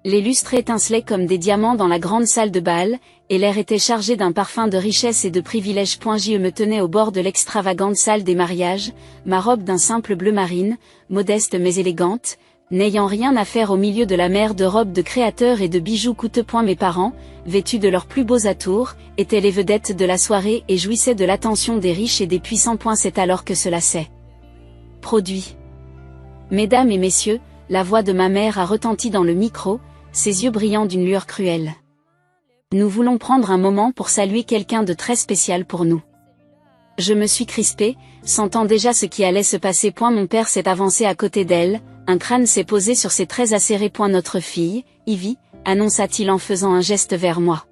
Les lustres étincelaient comme des diamants dans la grande salle de bal, et l'air était chargé d'un parfum de richesse et de privilèges. Je me tenais au bord de l'extravagante salle des mariages, ma robe d'un simple bleu marine, modeste mais élégante, n'ayant rien à faire au milieu de la mer de robes de créateurs et de bijoux coûteux. Mes parents, vêtus de leurs plus beaux atours, étaient les vedettes de la soirée et jouissaient de l'attention des riches et des puissants. C'est alors que cela s'est produit. Mesdames et messieurs, la voix de ma mère a retenti dans le micro, ses yeux brillants d'une lueur cruelle. Nous voulons prendre un moment pour saluer quelqu'un de très spécial pour nous. Je me suis crispée, sentant déjà ce qui allait se passer. Mon père s'est avancé à côté d'elle, un crâne s'est posé sur ses traits acérés. Notre fille, Ivy, annonça-t-il en faisant un geste vers moi.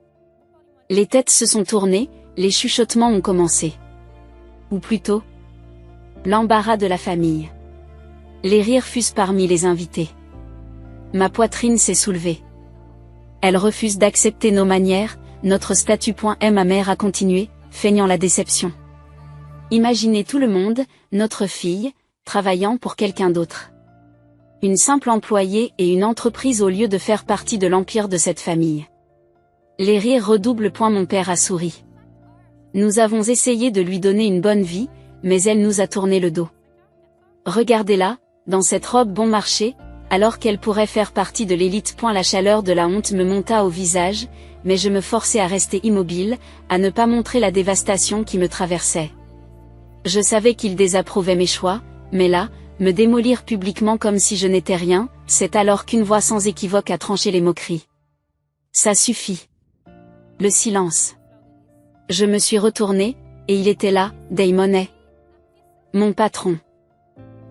Les têtes se sont tournées, les chuchotements ont commencé. Ou plutôt, l'embarras de la famille. Les rires fusent parmi les invités. Ma poitrine s'est soulevée. Elle refuse d'accepter nos manières, notre statut. Ma mère a continué, feignant la déception. Imaginez tout le monde, notre fille, travaillant pour quelqu'un d'autre. Une simple employée et une entreprise au lieu de faire partie de l'empire de cette famille. Les rires redoublent. Mon père a souri. Nous avons essayé de lui donner une bonne vie, mais elle nous a tourné le dos. Regardez-la, dans cette robe bon marché, alors qu'elle pourrait faire partie de l'élite. La chaleur de la honte me monta au visage, mais je me forçai à rester immobile, à ne pas montrer la dévastation qui me traversait. Je savais qu'ils désapprouvaient mes choix, mais là, me démolir publiquement comme si je n'étais rien, c'est alors qu'une voix sans équivoque a tranché les moqueries. Ça suffit. Le silence. Je me suis retournée, et il était là, Damon est mon patron.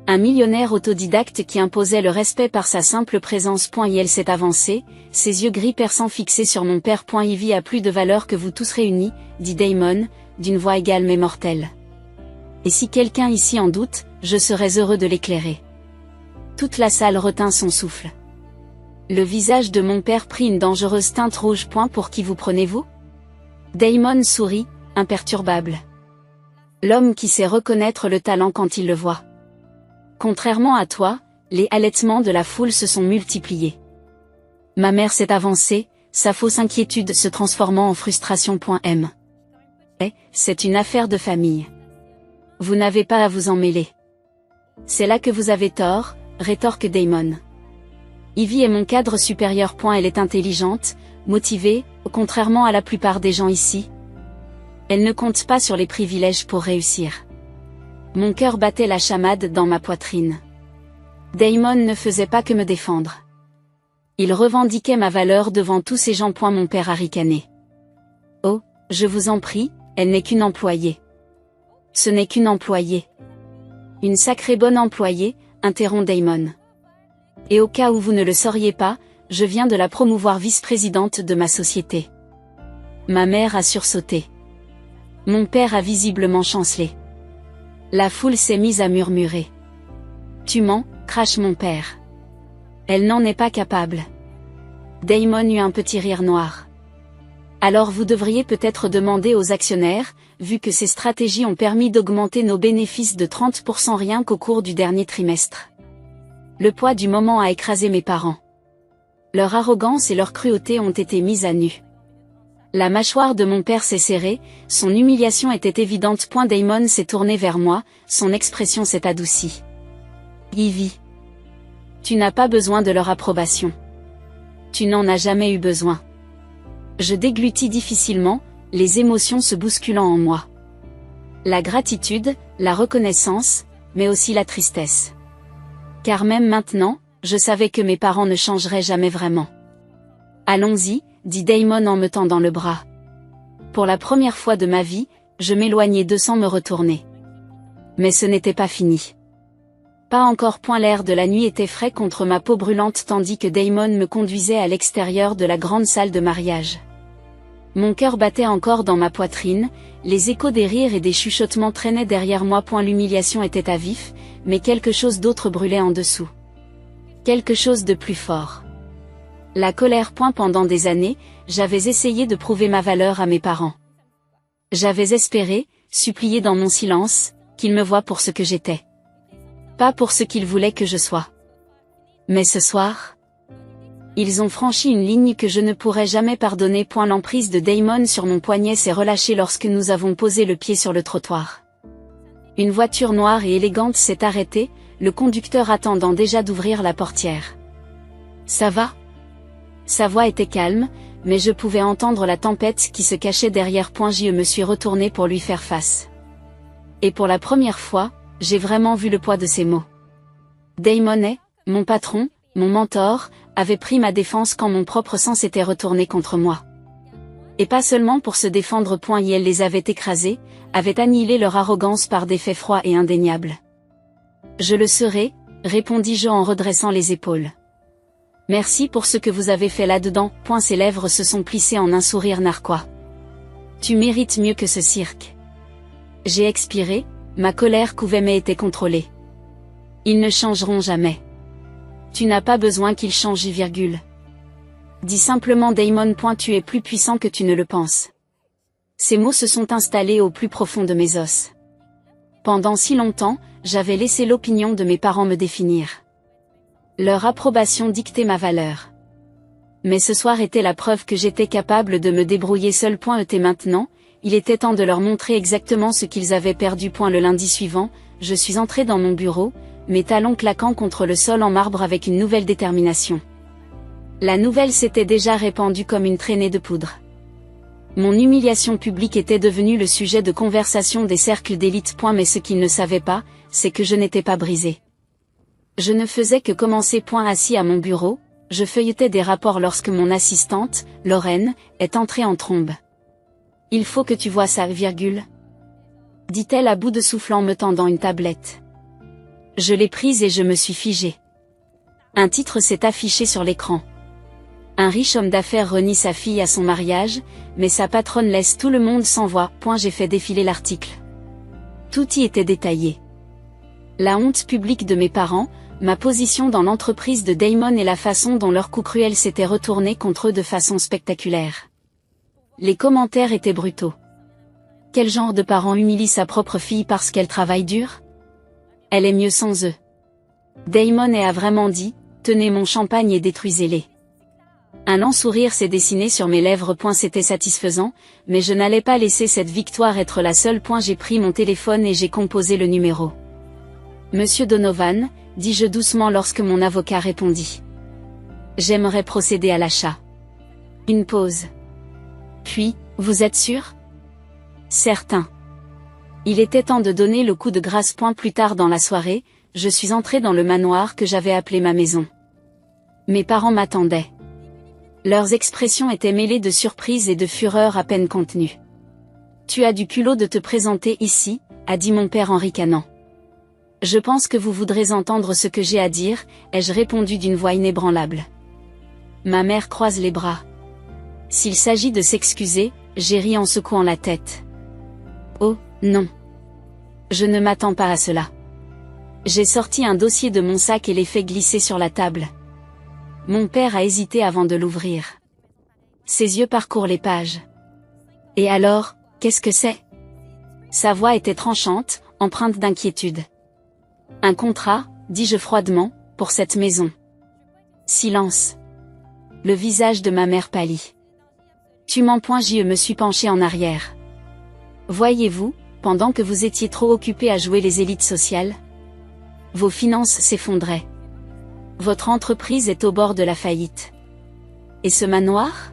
Un millionnaire autodidacte qui imposait le respect par sa simple présence. Et elle s'est avancée, ses yeux gris perçants fixés sur mon père. Ivy a plus de valeur que vous tous réunis, dit Damon, d'une voix égale mais mortelle. Et si quelqu'un ici en doute, je serais heureux de l'éclairer. Toute la salle retint son souffle. Le visage de mon père prit une dangereuse teinte rouge. Pour qui vous prenez-vous? Damon sourit, imperturbable. L'homme qui sait reconnaître le talent quand il le voit. Contrairement à toi, les halètements de la foule se sont multipliés. Ma mère s'est avancée, sa fausse inquiétude se transformant en frustration. C'est une affaire de famille. Vous n'avez pas à vous en mêler. C'est là que vous avez tort, rétorque Damon. Ivy est mon cadre supérieur. Elle est intelligente, motivée, contrairement à la plupart des gens ici. Elle ne compte pas sur les privilèges pour réussir. Mon cœur battait la chamade dans ma poitrine. Damon ne faisait pas que me défendre. Il revendiquait ma valeur devant tous ces gens. Mon père a ricané. Oh, je vous en prie, elle n'est qu'une employée. Ce n'est qu'une employée. Une sacrée bonne employée, interrompt Damon. Et au cas où vous ne le sauriez pas, je viens de la promouvoir vice-présidente de ma société. Ma mère a sursauté. Mon père a visiblement chancelé. La foule s'est mise à murmurer. Tu mens, crache mon père. Elle n'en est pas capable. Damon eut un petit rire noir. Alors vous devriez peut-être demander aux actionnaires, vu que ces stratégies ont permis d'augmenter nos bénéfices de 30% rien qu'au cours du dernier trimestre. Le poids du moment a écrasé mes parents. Leur arrogance et leur cruauté ont été mises à nu. La mâchoire de mon père s'est serrée, son humiliation était évidente. Damon s'est tourné vers moi, son expression s'est adoucie. Ivy. Tu n'as pas besoin de leur approbation. Tu n'en as jamais eu besoin. Je déglutis difficilement, les émotions se bousculant en moi. La gratitude, la reconnaissance, mais aussi la tristesse. Car même maintenant, je savais que mes parents ne changeraient jamais vraiment. Allons-y, dit Damon en me tendant le bras. Pour la première fois de ma vie, je m'éloignais d'eux sans me retourner. Mais ce n'était pas fini. Pas encore. L'air de la nuit était frais contre ma peau brûlante tandis que Damon me conduisait à l'extérieur de la grande salle de mariage. Mon cœur battait encore dans ma poitrine, les échos des rires et des chuchotements traînaient derrière moi. L'humiliation était à vif, mais quelque chose d'autre brûlait en dessous. Quelque chose de plus fort. La colère. Pendant des années, j'avais essayé de prouver ma valeur à mes parents. J'avais espéré, supplié dans mon silence, qu'ils me voient pour ce que j'étais. Pas pour ce qu'ils voulaient que je sois. Mais ce soir, Ils ont franchi une ligne que je ne pourrai jamais pardonner. L'emprise de Damon sur mon poignet s'est relâchée lorsque nous avons posé le pied sur le trottoir. Une voiture noire et élégante s'est arrêtée, le conducteur attendant déjà d'ouvrir la portière. « Ça va ?» Sa voix était calme, mais je pouvais entendre la tempête qui se cachait derrière. Je me suis retourné pour lui faire face. Et pour la première fois, j'ai vraiment vu le poids de ses mots. Damon est, mon patron, mon mentor, avait pris ma défense quand mon propre sang s'était retourné contre moi. Et pas seulement pour se défendre. Elle les avait écrasés, avait annihilé leur arrogance par des faits froids et indéniables. Je le serai, répondis-je en redressant les épaules. Merci pour ce que vous avez fait là-dedans. Ses lèvres se sont plissées en un sourire narquois. Tu mérites mieux que ce cirque. J'ai expiré, ma colère couvait mais était contrôlée. Ils ne changeront jamais. Tu n'as pas besoin qu'ils changent, virgule. Dis simplement Damon. Tu es plus puissant que tu ne le penses. Ces mots se sont installés au plus profond de mes os. Pendant si longtemps, j'avais laissé l'opinion de mes parents me définir. Leur approbation dictait ma valeur. Mais ce soir était la preuve que j'étais capable de me débrouiller seul. Et maintenant, il était temps de leur montrer exactement ce qu'ils avaient perdu. Le lundi suivant, je suis entré dans mon bureau, mes talons claquant contre le sol en marbre avec une nouvelle détermination. La nouvelle s'était déjà répandue comme une traînée de poudre. Mon humiliation publique était devenue le sujet de conversation des cercles d'élite. Mais ce qu'ils ne savaient pas, c'est que je n'étais pas brisé. Je ne faisais que commencer. Assis à mon bureau, je feuilletais des rapports lorsque mon assistante, Lorraine, est entrée en trombe. Il faut que tu vois ça, virgule. Dit-elle à bout de souffle en me tendant une tablette. Je l'ai prise et je me suis figé. Un titre s'est affiché sur l'écran. Un riche homme d'affaires renie sa fille à son mariage, mais sa patronne laisse tout le monde sans voix. J'ai fait défiler l'article. Tout y était détaillé. La honte publique de mes parents, ma position dans l'entreprise de Damon et la façon dont leur coup cruel s'était retourné contre eux de façon spectaculaire. Les commentaires étaient brutaux. Quel genre de parent humilie sa propre fille parce qu'elle travaille dur? Elle est mieux sans eux. Damon a vraiment dit, tenez mon champagne et détruisez-les. Un lent sourire s'est dessiné sur mes lèvres. C'était satisfaisant, mais je n'allais pas laisser cette victoire être la seule. J'ai pris mon téléphone et j'ai composé le numéro. Monsieur Donovan, dis-je doucement lorsque mon avocat répondit. J'aimerais procéder à l'achat. Une pause. Puis, vous êtes sûr? Certain. Il était temps de donner le coup de grâce. Plus tard dans la soirée, je suis entré dans le manoir que j'avais appelé ma maison. Mes parents m'attendaient. Leurs expressions étaient mêlées de surprise et de fureur à peine contenue. Tu as du culot de te présenter ici, a dit mon père en ricanant. Je pense que vous voudrez entendre ce que j'ai à dire, ai-je répondu d'une voix inébranlable. Ma mère croise les bras. S'il s'agit de s'excuser, j'ai ri en secouant la tête. Oh, non. Je ne m'attends pas à cela. J'ai sorti un dossier de mon sac et l'ai fait glisser sur la table. Mon père a hésité avant de l'ouvrir. Ses yeux parcourent les pages. Et alors, qu'est-ce que c'est? Sa voix était tranchante, empreinte d'inquiétude. Un contrat, dis-je froidement, pour cette maison. Silence. Le visage de ma mère pâlit. Tu mens. Je me suis penché en arrière. Voyez-vous, pendant que vous étiez trop occupé à jouer les élites sociales, vos finances s'effondraient. Votre entreprise est au bord de la faillite. Et ce manoir?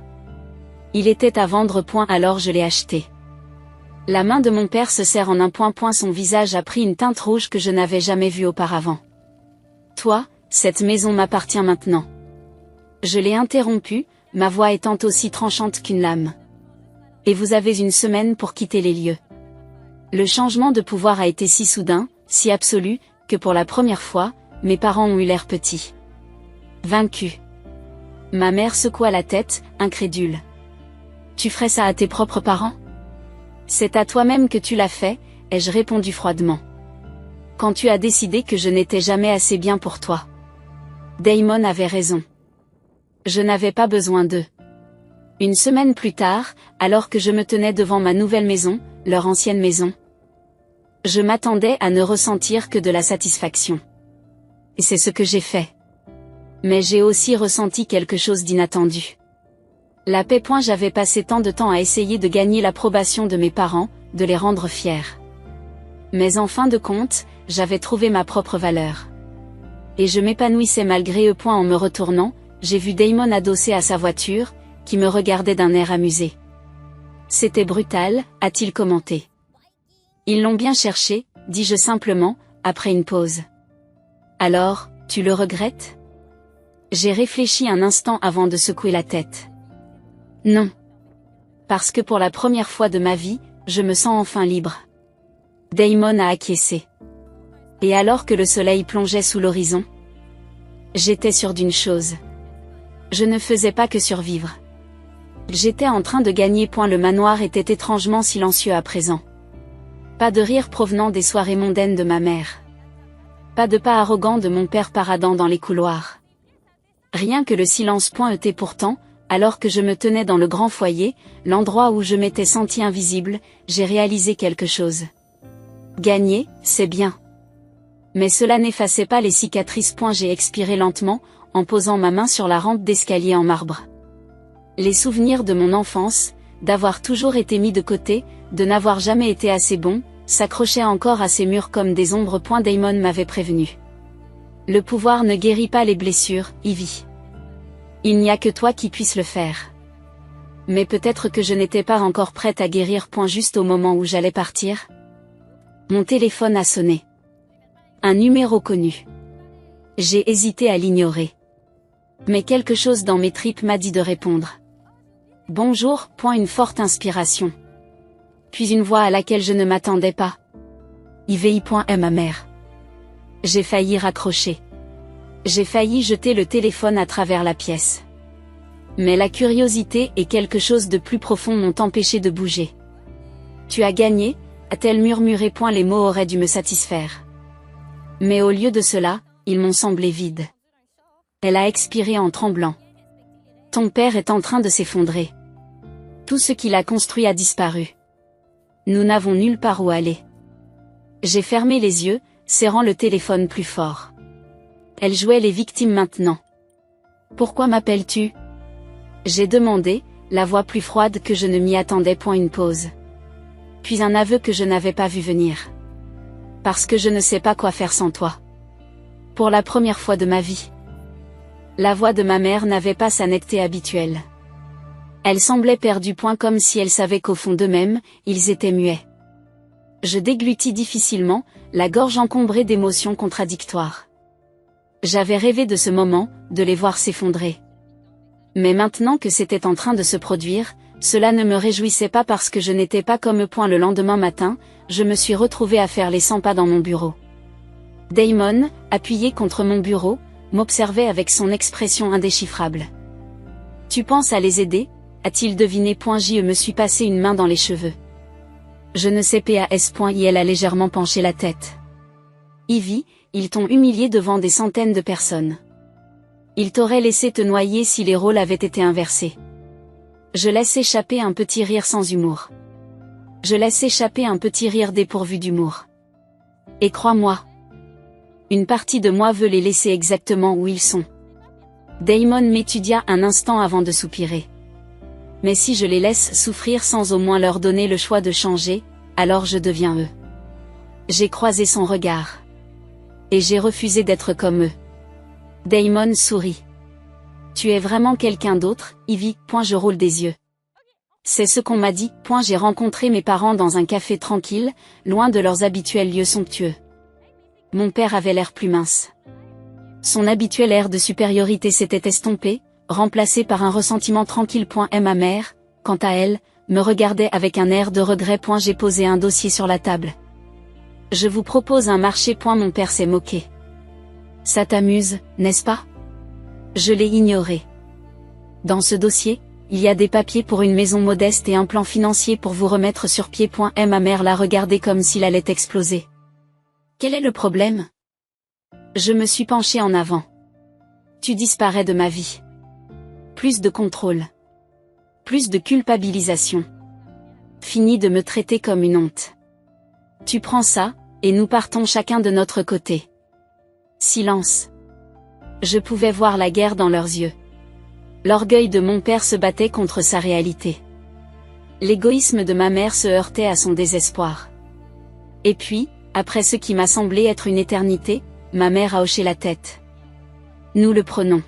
Il était à vendre. Alors je l'ai acheté. La main de mon père se serre en un point. Son visage a pris une teinte rouge que je n'avais jamais vue auparavant. Toi, cette maison m'appartient maintenant. Je l'ai interrompu, ma voix étant aussi tranchante qu'une lame. Et vous avez une semaine pour quitter les lieux. Le changement de pouvoir a été si soudain, si absolu, que pour la première fois, mes parents ont eu l'air petits. Vaincus. Ma mère secoua la tête, incrédule. Tu ferais ça à tes propres parents? C'est à toi-même que tu l'as fait, ai-je répondu froidement. Quand tu as décidé que je n'étais jamais assez bien pour toi. Damon avait raison. Je n'avais pas besoin d'eux. Une semaine plus tard, alors que je me tenais devant ma nouvelle maison, leur ancienne maison, je m'attendais à ne ressentir que de la satisfaction. Et c'est ce que j'ai fait. Mais j'ai aussi ressenti quelque chose d'inattendu. La paix. J'avais passé tant de temps à essayer de gagner l'approbation de mes parents, de les rendre fiers. Mais en fin de compte, j'avais trouvé ma propre valeur. Et je m'épanouissais malgré eux. En me retournant, j'ai vu Damon adossé à sa voiture, qui me regardait d'un air amusé. C'était brutal, a-t-il commenté. Ils l'ont bien cherché, dis-je simplement, après une pause. Alors, tu le regrettes? J'ai réfléchi un instant avant de secouer la tête. Non. Parce que pour la première fois de ma vie, je me sens enfin libre. Damon a acquiescé. Et alors que le soleil plongeait sous l'horizon, j'étais sûre d'une chose. Je ne faisais pas que survivre. J'étais en train de gagner. Le manoir était étrangement silencieux à présent. Pas de rire provenant des soirées mondaines de ma mère. Pas de pas arrogant de mon père paradant dans les couloirs. Rien que le silence. Et pourtant, alors que je me tenais dans le grand foyer, l'endroit où je m'étais sentie invisible, j'ai réalisé quelque chose. Gagner, c'est bien. Mais cela n'effaçait pas les cicatrices. J'ai expiré lentement, en posant ma main sur la rampe d'escalier en marbre. Les souvenirs de mon enfance, d'avoir toujours été mis de côté, de n'avoir jamais été assez bon, s'accrochaient encore à ces murs comme des ombres. Damon m'avait prévenu. Le pouvoir ne guérit pas les blessures, Ivy. Il n'y a que toi qui puisse le faire. Mais peut-être que je n'étais pas encore prête à guérir. Juste au moment où j'allais partir, mon téléphone a sonné. Un numéro connu. J'ai hésité à l'ignorer. Mais quelque chose dans mes tripes m'a dit de répondre. Bonjour. Une forte inspiration. Puis une voix à laquelle je ne m'attendais pas. Ivy. Est ma mère. J'ai failli raccrocher. J'ai failli jeter le téléphone à travers la pièce. Mais la curiosité et quelque chose de plus profond m'ont empêché de bouger. Tu as gagné, a-t-elle murmuré. Les mots auraient dû me satisfaire. Mais au lieu de cela, ils m'ont semblé vides. Elle a expiré en tremblant. Ton père est en train de s'effondrer. Tout ce qu'il a construit a disparu. Nous n'avons nulle part où aller. J'ai fermé les yeux, serrant le téléphone plus fort. Elle jouait les victimes maintenant. Pourquoi m'appelles-tu? J'ai demandé, la voix plus froide que je ne m'y attendais. Une pause. Puis un aveu que je n'avais pas vu venir. Parce que je ne sais pas quoi faire sans toi. Pour la première fois de ma vie. La voix de ma mère n'avait pas sa netteté habituelle. Elle semblait perdue. Comme si elle savait qu'au fond d'eux-mêmes, ils étaient muets. Je déglutis difficilement, la gorge encombrée d'émotions contradictoires. J'avais rêvé de ce moment, de les voir s'effondrer. Mais maintenant que c'était en train de se produire, cela ne me réjouissait pas parce que je n'étais pas comme eux. Le lendemain matin, je me suis retrouvée à faire les 100 pas dans mon bureau. Damon, appuyé contre mon bureau, m'observait avec son expression indéchiffrable. Tu penses à les aider? A-t-il deviné? Je me suis passé une main dans les cheveux. Je ne sais pas. Elle a légèrement penché la tête. Ivy, ils t'ont humilié devant des centaines de personnes. Ils t'auraient laissé te noyer si les rôles avaient été inversés. Je laisse échapper un petit rire sans humour. Je laisse échapper un petit rire dépourvu d'humour. Et crois-moi, une partie de moi veut les laisser exactement où ils sont. Damon m'étudia un instant avant de soupirer. Mais si je les laisse souffrir sans au moins leur donner le choix de changer, alors je deviens eux. J'ai croisé son regard. Et j'ai refusé d'être comme eux. Damon sourit. Tu es vraiment quelqu'un d'autre, Ivy. Je roule des yeux. C'est ce qu'on m'a dit. J'ai rencontré mes parents dans un café tranquille, loin de leurs habituels lieux somptueux. Mon père avait l'air plus mince. Son habituel air de supériorité s'était estompé, remplacé par un ressentiment tranquille. Ma mère, quant à elle, me regardait avec un air de regret. J'ai posé un dossier sur la table. Je vous propose un marché. Mon père s'est moqué. Ça t'amuse, n'est-ce pas? Je l'ai ignoré. Dans ce dossier, il y a des papiers pour une maison modeste et un plan financier pour vous remettre sur pied. Ma mère l'a regardé comme s'il allait exploser. Quel est le problème? Je me suis penchée en avant. Tu disparais de ma vie. Plus de contrôle. Plus de culpabilisation. Fini de me traiter comme une honte. Tu prends ça, et nous partons chacun de notre côté. Silence. Je pouvais voir la guerre dans leurs yeux. L'orgueil de mon père se battait contre sa réalité. L'égoïsme de ma mère se heurtait à son désespoir. Et puis, après ce qui m'a semblé être une éternité, ma mère a hoché la tête. Nous le prenons.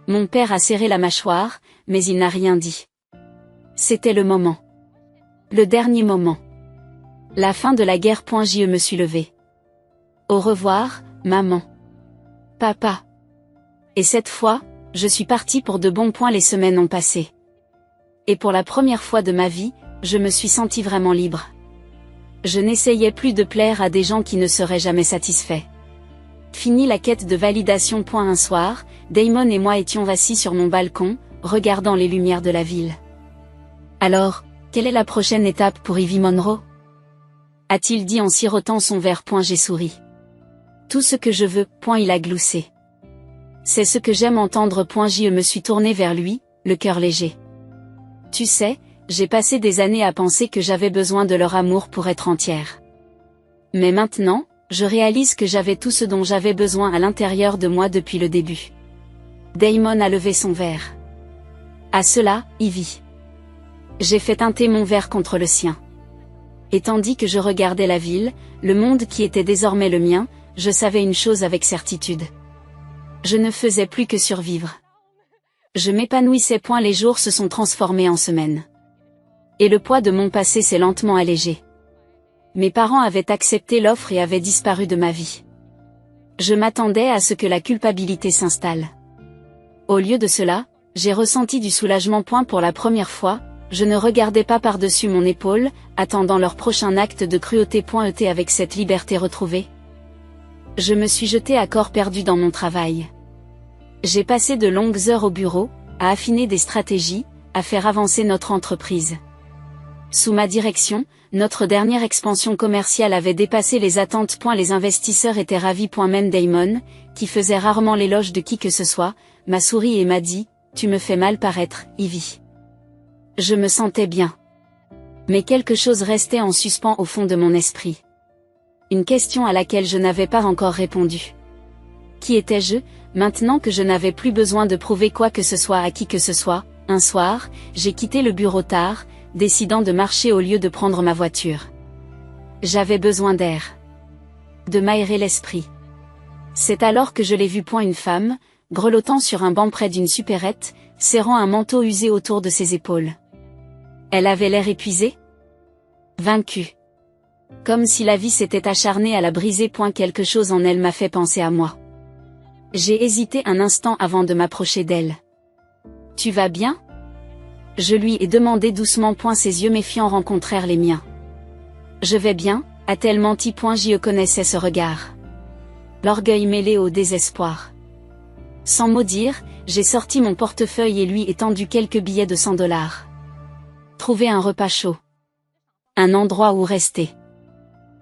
Mon père a serré la mâchoire, mais il n'a rien dit. C'était le moment. Le dernier moment. La fin de la guerre. Je me suis levée. Au revoir, maman. Papa. Et cette fois, je suis partie pour de bons. Les semaines ont passé. Et pour la première fois de ma vie, je me suis sentie vraiment libre. Je n'essayais plus de plaire à des gens qui ne seraient jamais satisfaits. Fini la quête de validation. Un soir, Damon et moi étions assis sur mon balcon, regardant les lumières de la ville. Alors, quelle est la prochaine étape pour Ivy Monroe? A-t-il dit en sirotant son verre. J'ai souri. Tout ce que je veux. Il a gloussé. C'est ce que j'aime entendre. Je me suis tournée vers lui, le cœur léger. Tu sais, j'ai passé des années à penser que j'avais besoin de leur amour pour être entière. Mais maintenant, je réalise que j'avais tout ce dont j'avais besoin à l'intérieur de moi depuis le début. Damon a levé son verre. À cela, Ivy. J'ai fait teinter mon verre contre le sien. Et tandis que je regardais la ville, le monde qui était désormais le mien, je savais une chose avec certitude. Je ne faisais plus que survivre. Je m'épanouissais. Les jours se sont transformés en semaines. Et le poids de mon passé s'est lentement allégé. Mes parents avaient accepté l'offre et avaient disparu de ma vie. Je m'attendais à ce que la culpabilité s'installe. Au lieu de cela, j'ai ressenti du soulagement. Pour la première fois, je ne regardais pas par-dessus mon épaule, attendant leur prochain acte de cruauté. Avec cette liberté retrouvée, je me suis jetée à corps perdu dans mon travail. J'ai passé de longues heures au bureau, à affiner des stratégies, à faire avancer notre entreprise. Sous ma direction, notre dernière expansion commerciale avait dépassé les attentes. Les investisseurs étaient ravis. Même Damon, qui faisait rarement l'éloge de qui que ce soit, m'a souri et m'a dit « Tu me fais mal paraître, Ivy. » Je me sentais bien. Mais quelque chose restait en suspens au fond de mon esprit. Une question à laquelle je n'avais pas encore répondu. Qui étais-je, maintenant que je n'avais plus besoin de prouver quoi que ce soit à qui que ce soit? Un soir, j'ai quitté le bureau tard, décidant de marcher au lieu de prendre ma voiture. J'avais besoin d'air. De m'aérer l'esprit. C'est alors que je l'ai vue. Une femme, grelottant sur un banc près d'une supérette, serrant un manteau usé autour de ses épaules. Elle avait l'air épuisée? Vaincue. Comme si la vie s'était acharnée à la briser. Quelque chose en elle m'a fait penser à moi. J'ai hésité un instant avant de m'approcher d'elle. Tu vas bien? Je lui ai demandé doucement. Ses yeux méfiants rencontrèrent les miens. Je vais bien, a-t-elle menti? J'y connaissais ce regard. L'orgueil mêlé au désespoir. Sans mot dire, j'ai sorti mon portefeuille et lui ai tendu quelques billets de $100. Trouver un repas chaud. Un endroit où rester.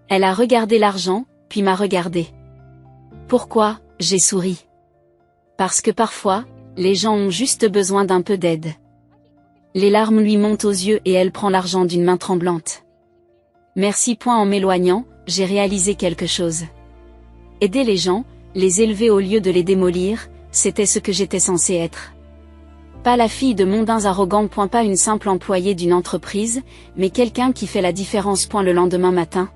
Elle a regardé l'argent, puis m'a regardé. Pourquoi? J'ai souri. Parce que parfois, les gens ont juste besoin d'un peu d'aide. Les larmes lui montent aux yeux et elle prend l'argent d'une main tremblante. Merci. En m'éloignant, j'ai réalisé quelque chose. Aider les gens, les élever au lieu de les démolir, c'était ce que j'étais censée être. Pas la fille de mondains arrogants. Pas une simple employée d'une entreprise, mais quelqu'un qui fait la différence. Le lendemain matin,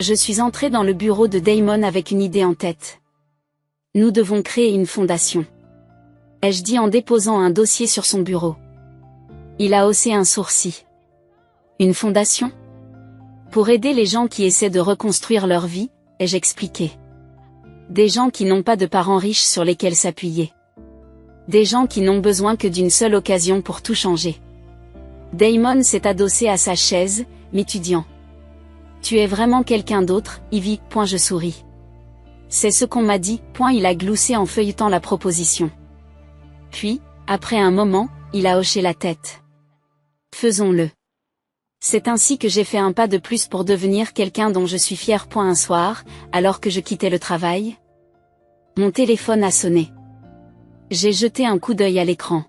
je suis entrée dans le bureau de Damon avec une idée en tête. Nous devons créer une fondation. Ai-je dit en déposant un dossier sur son bureau. Il a haussé un sourcil. Une fondation? Pour aider les gens qui essaient de reconstruire leur vie, ai-je expliqué. Des gens qui n'ont pas de parents riches sur lesquels s'appuyer. Des gens qui n'ont besoin que d'une seule occasion pour tout changer. Damon s'est adossé à sa chaise, m'étudiant. Tu es vraiment quelqu'un d'autre, Ivy. Je souris. C'est ce qu'on m'a dit. Il a gloussé en feuilletant la proposition. Puis, après un moment, il a hoché la tête. Faisons-le. C'est ainsi que j'ai fait un pas de plus pour devenir quelqu'un dont je suis fier. Un soir, alors que je quittais le travail, mon téléphone a sonné. J'ai jeté un coup d'œil à l'écran.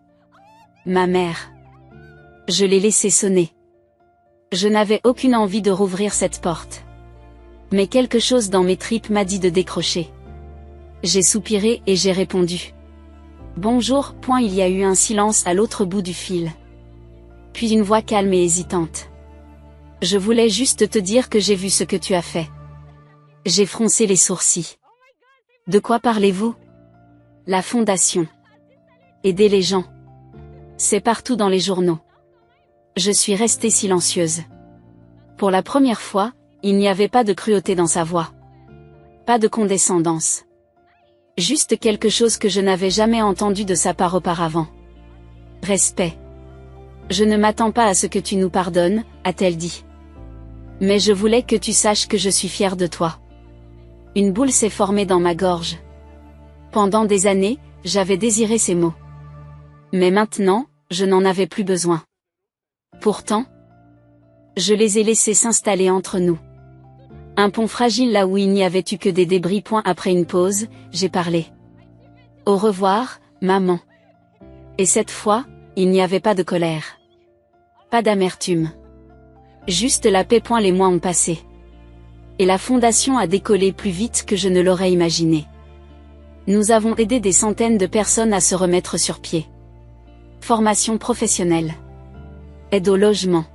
Ma mère. Je l'ai laissé sonner. Je n'avais aucune envie de rouvrir cette porte. Mais quelque chose dans mes tripes m'a dit de décrocher. J'ai soupiré et j'ai répondu. Bonjour. Il y a eu un silence à l'autre bout du fil. Puis une voix calme et hésitante. Je voulais juste te dire que j'ai vu ce que tu as fait. J'ai froncé les sourcils. De quoi parlez-vous? La fondation. Aider les gens. C'est partout dans les journaux. Je suis restée silencieuse. Pour la première fois, il n'y avait pas de cruauté dans sa voix. Pas de condescendance. Juste quelque chose que je n'avais jamais entendu de sa part auparavant. Respect. Je ne m'attends pas à ce que tu nous pardonnes, a-t-elle dit. Mais je voulais que tu saches que je suis fière de toi. Une boule s'est formée dans ma gorge. Pendant des années, j'avais désiré ces mots. Mais maintenant, je n'en avais plus besoin. Pourtant, je les ai laissés s'installer entre nous. Un pont fragile là où il n'y avait eu que des débris. Après une pause, j'ai parlé. Au revoir, maman. Et cette fois, il n'y avait pas de colère. Pas d'amertume. Juste la paix. Les mois ont passé. Et la fondation a décollé plus vite que je ne l'aurais imaginé. Nous avons aidé des centaines de personnes à se remettre sur pied. Formation professionnelle. Aide au logement.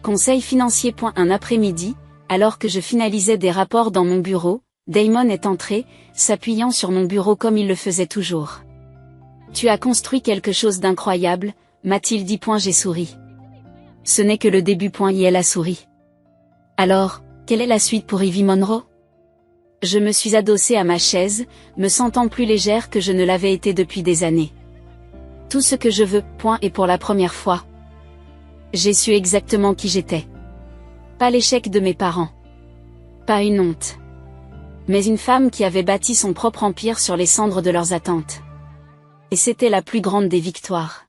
Conseil financier. Un après-midi, alors que je finalisais des rapports dans mon bureau, Damon est entré, s'appuyant sur mon bureau comme il le faisait toujours. Tu as construit quelque chose d'incroyable, m'a-t-il dit. J'ai souri. Ce n'est que le début. Elle a souri. Alors, quelle est la suite pour Ivy Monroe? Je me suis adossée à ma chaise, me sentant plus légère que je ne l'avais été depuis des années. Tout ce que je veux. Et pour la première fois, j'ai su exactement qui j'étais. Pas l'échec de mes parents. Pas une honte. Mais une femme qui avait bâti son propre empire sur les cendres de leurs attentes. Et c'était la plus grande des victoires.